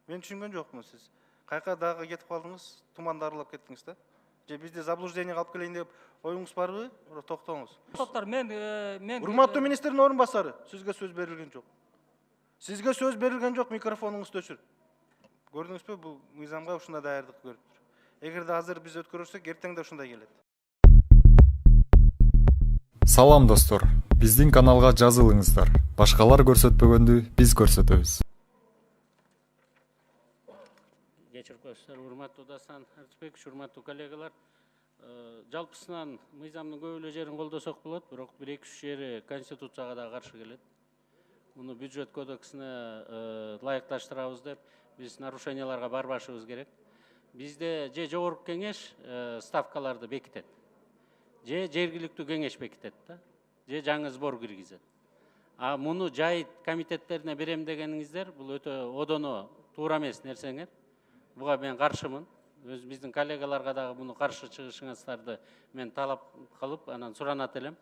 Мен түшүнгөн жокмун сиз. Кайка дагы кетип калдыңыз, туманды аралап кеттиңиз да. Же бизди заблуждение калып келейин деп оюңуз барбы? Токтоңуз. Депутаттар, мен Урматтуу министрдин орун басары, сизге сөз берилген жок. Сизге сөз берилген жок, микрофонуңузду өчүрүп. Көрдүңүзбү, бул мыйзамга ушундай даярдык көрүп тур. Эгерде азыр биз өткөрүрсөк, эртең да ушундай келет. Салам достор, биздин каналга жазылыңыздар. Башкалар көрсөтпөгөндү биз көрсөтөбүз. Кечир коюштар, урматтуу Дастан Артыбекович, урматтуу коллегалар. Жалпысынан мыйзамдын көп эле жерин колдосок болот, бирок 1-2 жери конституцияга да каршы келет. Муну бюджет кодексине ылайыкташтырабыз деп биз нарушенияларга барбашыбыз керек. Бизде же жогорку кеңеш ставкаларды бекитет, же жергиликтүү кеңеш бекитет да, же жаңы сбор киргизет. А муну жайыт комитеттерине берем дегениңиздер, бул өтө одоно туура эмес нерсеңер. Буга мен каршымын. Биздин коллегаларга дагы муну каршы чыгышыңыздарды мен талап кылып, анан суранат элем.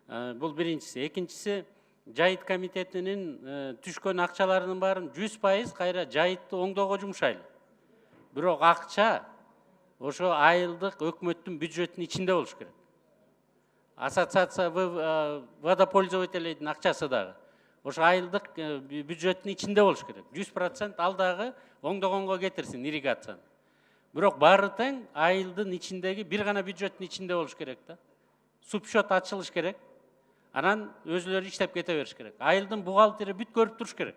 Бул биринчиси. Экинчиси, жайыт комитетинин түшкөн акчаларынын баарын 100% кайра жайытты оңдоого жумшайлы. Бирок акча ошо айылдык өкмөттүн бюджетинин ичинде болуш керек. Ассоциация водопользователейдин акчасы дагы ошо айылдык бюджеттин ичинде болуш керек. 100% ал дагы оңдогонго кетирсин ирригацияны. Бирок баары тең айылдын ичиндеги бир гана бюджеттин ичинде болуш керек да. Субсчет ачылыш керек. Анан өзүлөрү иштеп кете бериш керек. Айылдын бухгалтери бүт көрүп туруш керек.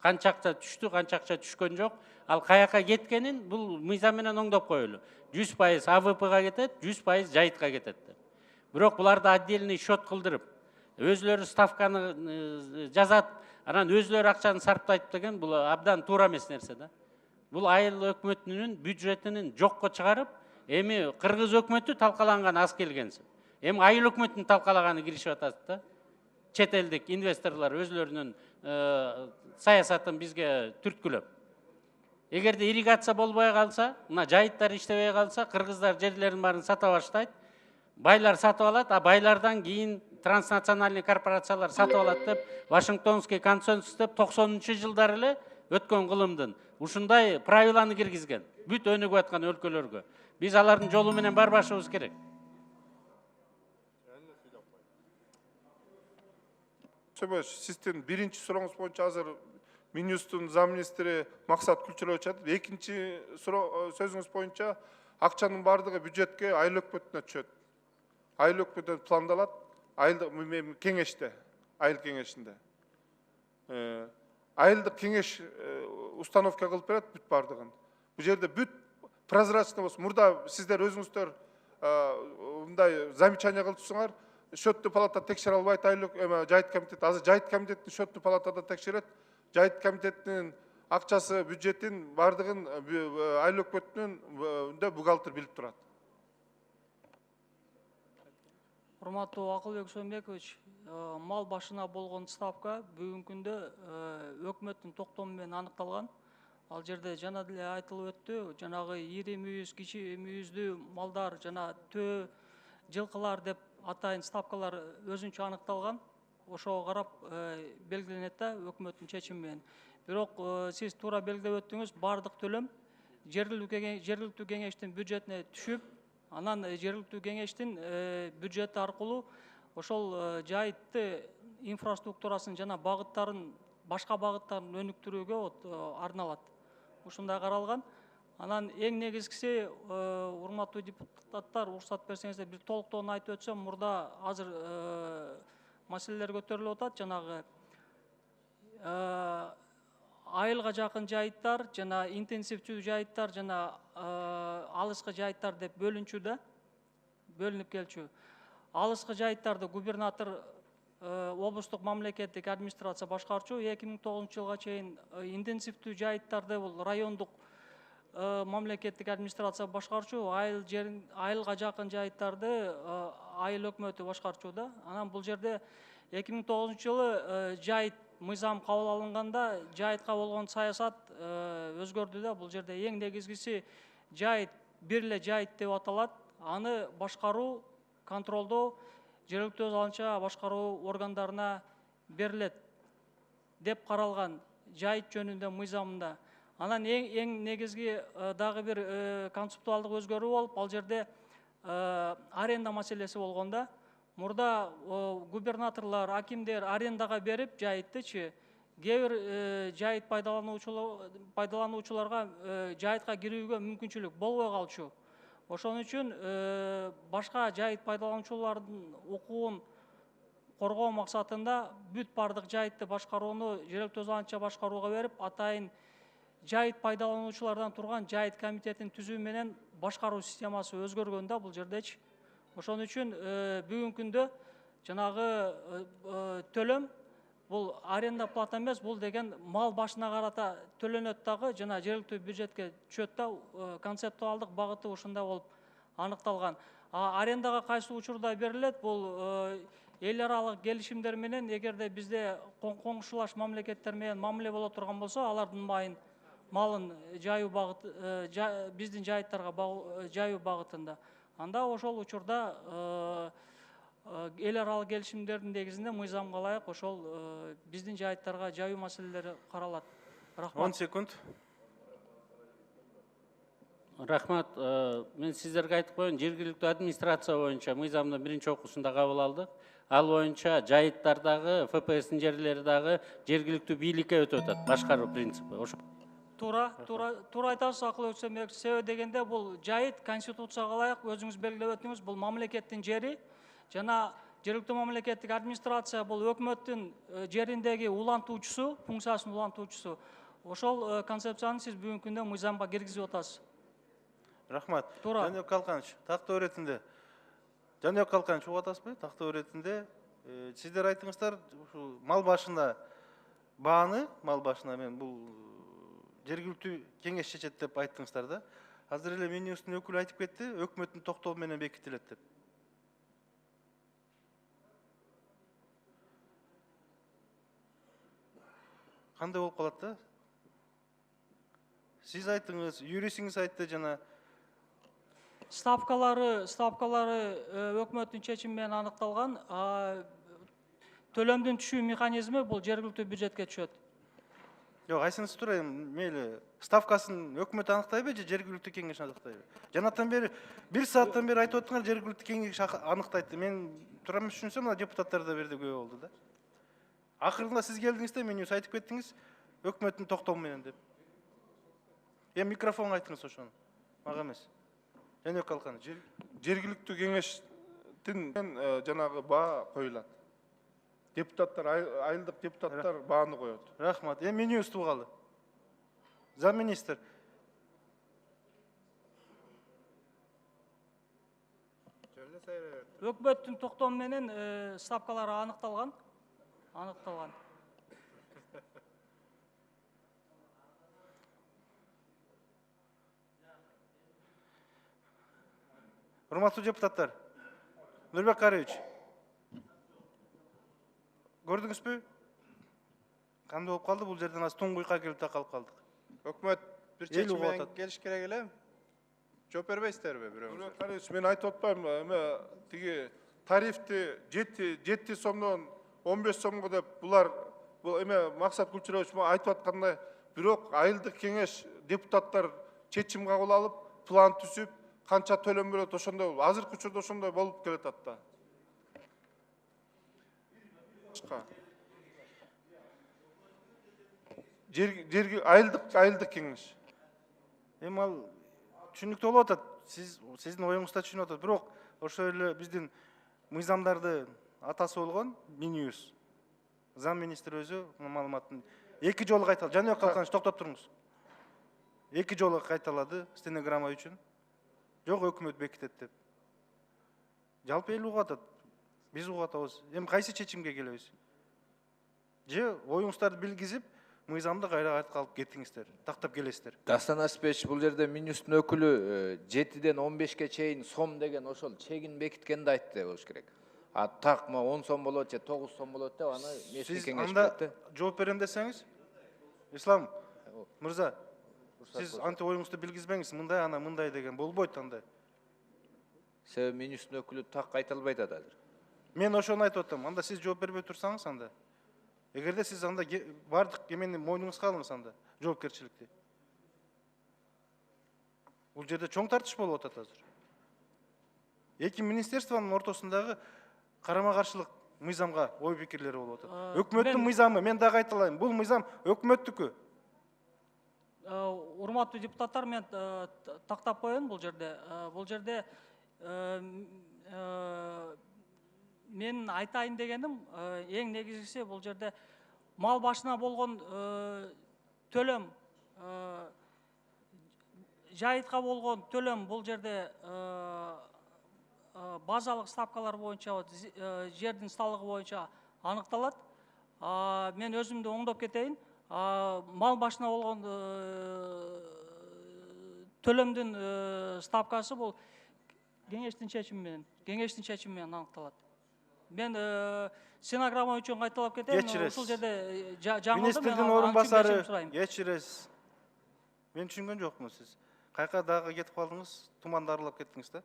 Канча акча түштү, канча акча түшкөн жок. Ал каяка кеткенин бул мыйзам менен оңдоп коелу. 100% АВПга кетет, 100% жайытка кетет. Бирок буларды отдельный счет кылдырып, өзүлөрү ставканы жазат, анан өзүлөрү акчаны сарптайт деген бул абдан туура эмес нерсе да. Бул айыл өкмөтүнүн бюджетинин жокко чыгарып, эми кыргыз өкмөтү талкаланган аз келгенсип. Эми айыл өкмөтүнүн талкалаганы киришип атат да. Чет элдик инвесторлор өзүлөрүнүн саясатын бизге түрткүлөп. Эгерде ирригация болбой калса, мына жайыттар иштебей калса, кыргыздар жерлерин баарын сата баштайт. Байлар сатып алат, а байлардан кийин транснациональный корпорациялар сатып алат деп, Вашингтонский консенсус деп 90-жылдары эле өткөн кылымдын ушундай правиланы киргизген. Бүт өнүгүп аткан өлкөлөргө. Биз алардын жолу менен барбашыбыз керек. Сиздин биринчи сурооңуз боюнча азыр Минюсттун замминистри Максат Күлчүлөв чыгат. Экинчи сөзүңүз боюнча акчанын бардыгы бюджетке айыл өкмөтүнө түшөт. Айыл өкмөтүнө пландалат, айылдык кеңеште, айыл кеңешинде. Айылдык кеңеш установка кылып берет бүт бардыгын. Бул жерде бүт прозрачный болсун. Мурда сиздер өзүңүздөр мындай замечание кылчусуңар. Счеттүү палата текшере албайт жайыт комитет. Азыр жайыт комитеттин счеттүү палатада текшерет. Жайыт комитетинин акчасы, бюджетин бардыгын айыл өкмөтүнүн бухгалтер билип турат. Урматтуу Акылбек Сомбекович, мал башына болгон ставка бүгүнкү күндө өкмөттүн токтому менен аныкталган. Ал жерде жана деле айтылып өттү, жанагы ири мүйүз, кичи мүйүздүү малдар жана төө, жылкылар деп атайын ставкалар өзүнчө аныкталган. Ошого карап белгиленет да өкмөттүн чечими менен. Бирок сиз туура белгилеп өттүңүз, бардык төлөм жергиликтүү кеңештин бюджетине түшүп, анан жергиликтүү кеңештин бюджети аркылуу ошол жайытты инфраструктурасын жана багыттарын, башка багыттарын өнүктүрүүгө арналат. Ушундай каралган. Анан эң негизгиси, урматтуу депутаттар, уруксат берсеңиздер, бир толуктоон айтып өтсөм, мурда азыр маселелер көтөрүлүп атат. Жанагы айылга жакын жайыттар жана интенсивдүү жайыттар жана алыскы жайыттар деп бөлүнүп келчү. Алыскы жайыттарды губернатор, облустук мамлекеттик администрация башкарчу. 2009 жылга чейин интенсивдүү жайыттарды бул райондук мамлекеттик администрация башкарчу. Айылга жакын жайыттарды айыл өкмөтү башкарчу да. Анан бул жерде 2009 жылы жайыт мыйзам кабыл алынганда жайытка болгон саясат өзгөрдү да. Бул жерде эң негизгиси жайыт бир эле жайыт деп аталат. Аны башкаруу, контролдоо жергиликтүү өз алынча башкаруу органдарына берилет деп каралган жайыт жөнүндө мыйзамында. Анан эң негизги дагы бир концептуалдык өзгөрүү болуп, ал жерде аренда маселеси болгонда, мурда губернаторлар, акимдер арендага берип жайыттычы, кээ бир жайыт пайдалануучуларга жайытка кирүүгө мүмкүнчүлүк болбой калчу. Ошон үчүн башка жайыт пайдалануучулардын укугун коргоо максатында бүт бардык жайытты башкарууну жергиликтүү өз аңча башкарууга берип, атайын жайыт пайдалануучулардан турган жайыт комитетин түзүү менен башкаруу системасы өзгөргөн да бул жердечи. Ошон үчүн бүгүнкү күндө жанагы төлөм бул аренда плата эмес, бул деген мал башына карата төлөнөт дагы, жана жергиликтүү бюджетке түшөт да, концептуалдык багыты ушундай болуп аныкталган. Арендага кайсы учурда берилет, бул эл аралык келишимдер менен, эгерде бизде коңшулаш мамлекеттер менен мамиле боло турган болсо, алардын малын жайуу багыт, биздин жайыттарга жайуу багытында. Анда ошол учурда эл аралык келишимдердин негизинде мыйзамга ылайык ошол биздин жайыттарга жайуу маселелери каралат. Рахмат. 10 секунд. Рахмат. Мен сиздерге айтып коеюн, жергиликтүү администрация боюнча мыйзамдын биринчи окуусунда кабыл алдык. Ал боюнча жайыттардагы, ФПСтин жерлери дагы жергиликтүү бийликке өтүп атат, башкаруу принципи. Туура айтасыз, акыл өксөмбек. Себеби дегенде бул жайыт конституцияга ылайык өзүңүз белгилеп өттүңүз, бул мамлекеттин жери, жана жергиликтүү мамлекеттик администрация бул өкмөттүн жериндеги улантуучусу, функциясын улантуучусу. Ошол концепцияны сиз бүгүнкү күндө мыйзамга киргизип атасыз. Рахмат. Туура. Жаныбек Калканович, тактоо иретинде. Жаныбек Калканович, угуп атасызбы? Тактоо иретинде сиздер айтыңыздар, ушу мал башына бааны, мал башына мен бул жергиликтүү кеңеш чечет деп айттыңыздар да. Азыр эле Минюстун өкүлү айтып кетти, өкмөттүн токтоо менен бекитилет деп. Кандай болуп калат да? Сиз айттыңыз, юристиңиз айтты жана Ставкалары өкмөттүн чечими менен аныкталган, төлөмдүн түшүү механизми бул жергиликтүү бюджетке түшөт. Жок, айсыңыз турайын, мейли. Ставкасын өкмөт аныктайбы же жергиликтүү кеңеш аныктайбы? Жанатан бери 1 сааттан бери айтып отуңар, жергиликтүү кеңеш аныктайт. Мен тура эмес түшүнсөм, мына депутаттар да берди күбө болду да. Акырында сиз келдиңиз да, мен айтып кеттиңиз, өкмөттүн токтоо менен деп. Микрофонго айтыңыз ошону. Мага эмес. Жаныбек Калканович. Жергиликтүү кеңештин жанагы баа коюлат. Депутаттар, айылдык депутаттар бааны коет. Рахмат. Минюст тугалы. Замминистр. Өкмөттүн токтоо менен ставкалары аныкталган. Урматтуу депутаттар. Нурбек Карыевич. Көрдүңүзбү? Кандай болуп калды? Бул жерден аз туңгуйка келип такалып калдык. Өкмөт бир Эл чечим угуп менен атат. келиш керек эле. Жооп бербейсиздерби бирөөңүздөр? Карыевич, мен айтып атпайм, тиги тарифти 7 сомдон 15 сомго деп булар Максат Гүлчүрөбүч айтып аткандай, бирок айылдык кеңеш депутаттар чечим кабыл алып, план түзүп, канча төлөм бөлөт, ошондой азыркы учурда ошондой болуп келатат да. Айылдык кеңеш. Ал түшүнүктүү болуп атат. Сиздин оюңузда түшүнүп атат. Бирок ошо эле биздин мыйзамдарды атасы болгон Минюс. Замминистр өзү маалыматын 2 жолу кайталады. Жаныбек Калканович, токтоп туруңуз. 2 жолу кайталады стенограмма үчүн. Жок, өкмөт бекитет деп. Жалпы эл угуп атат. Биз угуп атабыз. Кайсы чечимге келебиз? Же оюңуздарды билгизип, мыйзамды кайра алып кеттиңиздер, тактап келесиздер. Дастан Асыпбекович, бул жерде Минюстун өкүлү 7ден 15ке чейин сом деген ошол чегин бекиткенди айтты болуш керек. Так 10 сом болот же 9 сом болот деп аны местный кеңеш Анда берет. жооп берем десеңиз, Ислам мырза, сиз анты оюңузду билгизбеңиз, мындай деген болбойт андай. Себеби Минюстун өкүлү так айта албайт азыр. Мен ошону айтып атам. Анда сиз жооп бербей турсаңыз анда. Эгерде сиз анда бардык эмени мойнуңузга алыңыз анда, жоопкерчиликти. Бул жерде чоң тартыш болуп атат азыр. Эки министерствонун ортосундагы карама каршылык мыйзамга ой пикирлери болуп атат. Өкмөттүн мыйзамы, мен дагы айталайын, бул мыйзам өкмөттүкү. Урматтуу депутаттар, мен тактап коеюн бул жерде. Бул жерде мен айтайын дегеним, эң негизгиси бул жерде мал башына болгон төлөм, жайытка болгон төлөм бул жерде базалык ставкалар боюнча, жердин салыгы боюнча аныкталат. Мен өзүмдү оңдоп кетейин. Мал башына болгон төлөмдүн ставкасы бул кеңештин чечими менен аныкталат. Мен стенограмма үчүн кайталап кетейин. Ушул жерде жаңылдым. Министрдин орун басары, кечиресиз. Мен түшүнгөн жокмун сиз. Кайка дагы кетип калдыңыз, туманды аралап кеттиңиз да.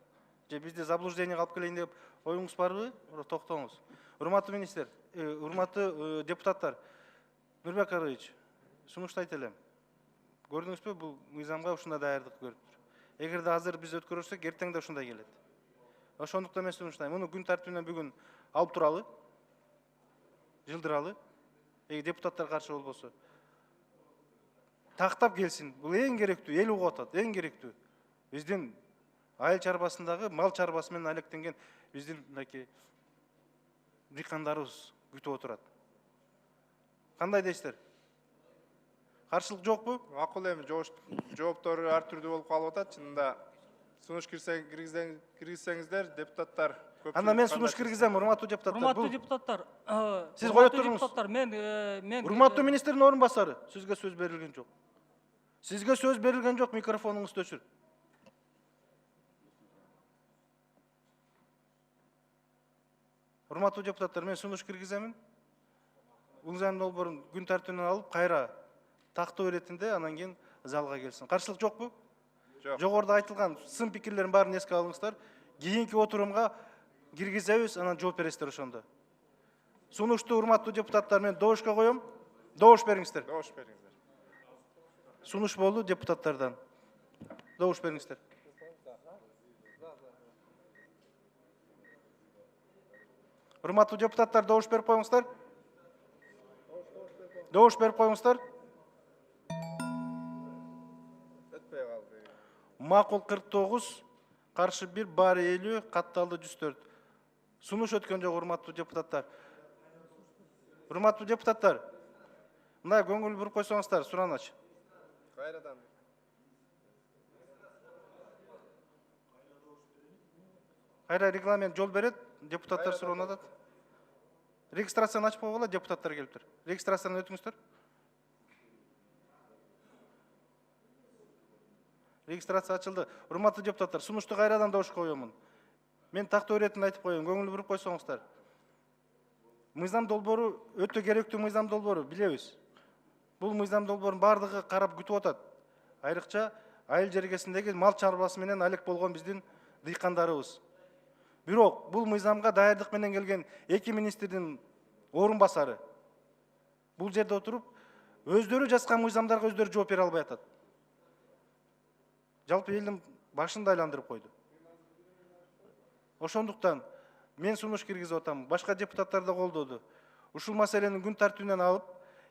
Же бизди заблуждение калып келейин деп оюңуз барбы? Токтоңуз. Урматтуу министр, урматтуу депутаттар, Нурбек Арыевич, сунуштайт элем. Көрдүңүзбү, бул мыйзамга ушундай даярдык көрүп тур. Эгерде азыр биз өткөрүрсөк, эртең да ушундай келет. Ошондуктан мен сунуштайм. Муну күн тартибинен бүгүн алып туралы, жылдыралы. Депутаттар каршы болбосо. Тактап келсин. Бул эң керектүү, эл угуп атат, эң керектүү. Биздин айыл чарбасындагы мал чарбасы менен алектенген биздин мынакей дыйкандарыбыз күтүп отурат. Кандай дейсиздер? Каршылык жокпу? Макул эми жооптору ар түрдүү болуп калып атат. Чынында сунуш киргизсеңиздер, депутаттар көп. Анда мен сунуш киргизем, урматтуу депутаттар. Урматтуу депутаттар, сиз кое туруңуз. Мен Урматтуу министрдин орун басары, сизге сөз берилген жок. Сизге сөз берилген жок, микрофонуңузду өчүр. Урматтуу депутаттар, мен сунуш киргиземин. Мыйзам долбоорун күн тартибинен алып, кайра тактоо иретинде анан кийин залга келсин. Каршылык жокпу? Жок. Жогоруда айтылган сын пикирлердин баарын эске алыңыздар. Кийинки отурумга киргизебиз, анан жооп бересиздер ошондо. Сунуштуу урматтуу депутаттар, мен добушка коем. Добуш бериңиздер. Добуш бериңиздер. Сунуш болду депутаттардан. Добуш бериңиздер. Урматтуу депутаттар, добуш берип коюңуздар. Добуш берип коюңуздар. Өтпөй калды. Макул 49, каршы 1, баары 50, катталды 104. Сунуш өткөн жок, урматтуу депутаттар. Урматтуу депутаттар, мына көңүл буруп койсоңуздар, сураныч. Кайрадан. Кайра регламент жол берет, депутаттар суроону атат. Регистрацияны ачып койгула, депутаттар келиптир. Регистрацияны өтүңүздөр. Регистрация ачылды. Урматтуу депутаттар, сунушту кайрадан добушка коёмун. Мен тактоо иретинде айтып коеюн, көңүл буруп койсоңуздар. Мыйзам долбоору өтө керектүү мыйзам долбоору, билебиз. Бул мыйзам долбоорун бардыгы карап күтүп атат. Айрыкча айыл жергесиндеги мал чарбасы менен алек болгон биздин дыйкандарыбыз. Бирок бул мыйзамга даярдык менен келген эки министрдин орун басары бул жерде отуруп өздөрү жазган мыйзамдарга өздөрү жооп бере албай атат. Жалпы элдин башын да айландырып койду. Ошондуктан мен сунуш киргизип атам, башка депутаттар да колдоду. Ушул маселени күн тартибинен алып,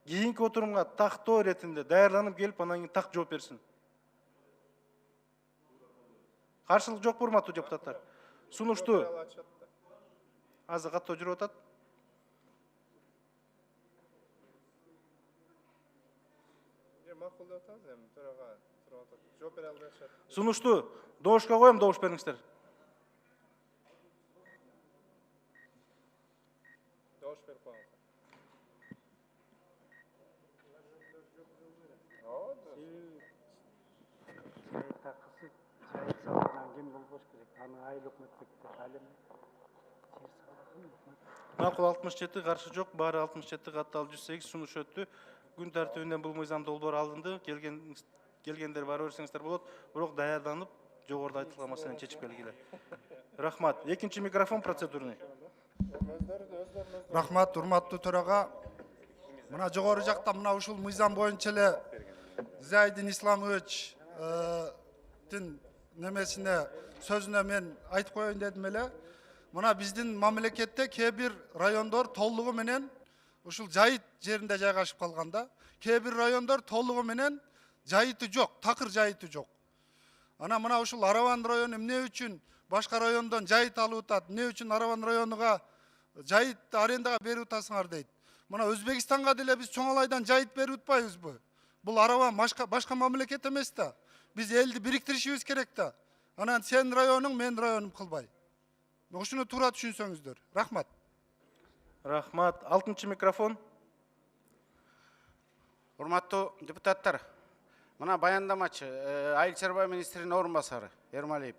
кийинки отурумга тактоо иретинде даярданып келип, анан кийин так жооп берсин. Каршылык жокпу, урматтуу депутаттар? Сунушту азыр каттоо жүрүп атат. Макул деп атабыз эми, төрага сурап атат. Жооп бере албай атышат. Сунушту добушка коем, добуш бериңиздер. Добуш берип коюңуздар. Такысы жайык салыгынан кем болбош керек. Аны айыл өкмөттүк алем. Макул 67, каршы жок, баары 67, катталды 108, сунуш өттү. Күн тартибинен бул мыйзам долбоор алынды. Келгендер бара берсеңиздер болот, бирок даярданып, жогоруда айтылган маселени чечип келгиле. Рахмат. Экинчи микрофон процедурный. Рахмат, урматтуу төрага. Мына жогору жакта мына ушул мыйзам боюнча эле Зайдин Исламович немесіне сөзіне мен айтып қояйын дедім эле. Мына биздин мамлекетте кээ бир райондор толугу менен ушул жайыт жеринде жайгашып калганда, кээ бир райондор толугу менен жайыты жок, такыр жайыты жок. Ана мына ушул Араван району эмне үчүн башка райондон жайыт алып атат, эмне үчүн Араван районуга жайыт арендага берип атасыңар дейт. Мына Өзбекстанга деле биз чоңалайдан жайыт берип атпайбызбы? Бул Араван башка мамлекет эмес да. Биз элди бириктиришибиз керек да. Анан сен районуң, мен районум кылбай. Ушуну туура түшүнсөңүздөр. Рахмат. Рахмат. 6-чы микрофон. Урматтуу депутаттар, мына баяндамачы Айыл чарба министринин орун басары Ермалиев.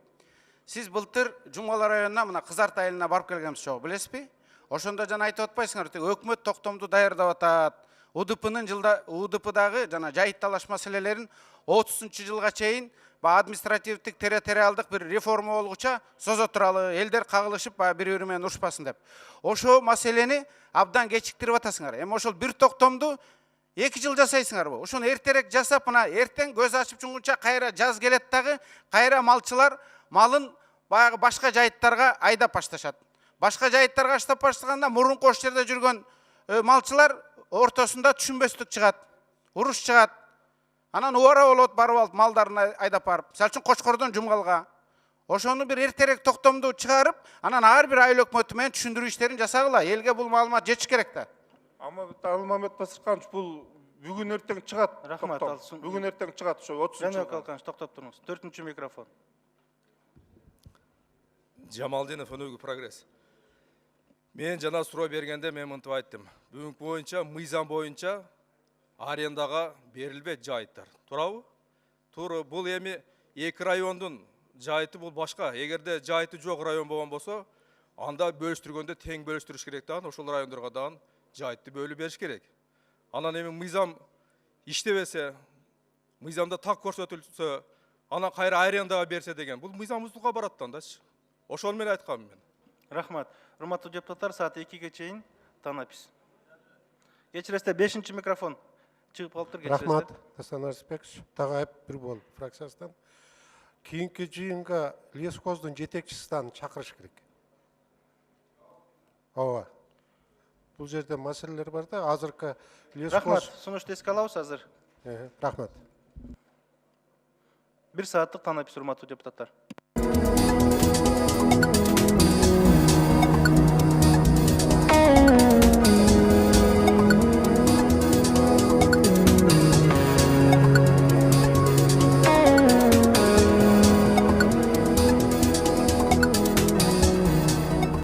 Сиз былтыр Жумгала районуна мына Кызарт айылына барып келгенсиз жок, билесизби? Ошондо жана айтып атпайсыңар, өкмөт токтомду даярдап атат. УДПдагы жана жайыт талаш маселелерин 30-жылга чейин административдик территориалдык бир реформа болгуча созо туралы, элдер кагылышып бири-бири менен урушпасын деп. Ошо маселени абдан кечиктирип атасыңар. Эми ошол бир токтомду 2 жыл жасайсыңарбы? Ошону эртерээк жасап, мына эртең көз ачып жумгунча кайра жаз келет дагы, кайра малчылар малын баягы башка жайыттарга айдап башташат. Башка жайыттарга аштап баштаганда мурунку ош жерде жүргөн малчылар ортосунда түшүнбөстүк чыгат, уруш чыгат. Анан убара болот, барып алып малдарын айдап барып. Мисалы үчүн Кочкордон Жумгалга. Ошону бир эртерээк токтомду чыгарып, анан ар бир айыл өкмөтү менен түшүндүрүү иштерин жасагыла. Элге бул маалымат жетиш керек да. Алмамет Басырканович, бул бүгүн эртең чыгат. Рахмат. Бүгүн эртең чыгат ошо 30-жылга. Жаныбек Калканович, токтоп туруңуз. 4-чү микрофон. Жамалдинов, Өнөгі прогресс. Мен жана суроо бергенде мен мынтип айттым. Бүгүнкү боюнча, мыйзам боюнча арендага берилбейт жайыттар. Туурабы? Туура, бул эми 2 райондун жайыты бул башка. Эгерде жайыты жок район болгон болсо, анда бөлүштүргөндө тең бөлүштүрүш керек да, ошол райондорго да жайытты бөлүп бериш керек. Анан эми мыйзам иштебесе, мыйзамда так көрсөтүлсө, анан кайра арендага берсе деген, бул мыйзам бузууга барат дачы. Ошол менен айткам мен. Рахмат. Урматтуу депутаттар, саат 2-ге чейин танапиз. Кечиресиздер, 5-чи микрофон. Чыгып калыптыр, кечиресиздер. Рахмат, Асан Арсбекович, Тағайып Бирбол фракциясынан. Кийинки жыйынга лесхоздун жетекчисин чакырыш керек. Ооба. Бул жерде маселелер бар да, азыркы лесхоз... Рахмат, сунушту эске алабыз азыр. Рахмат. 1 сааттык танапиз, урматтуу депутаттар.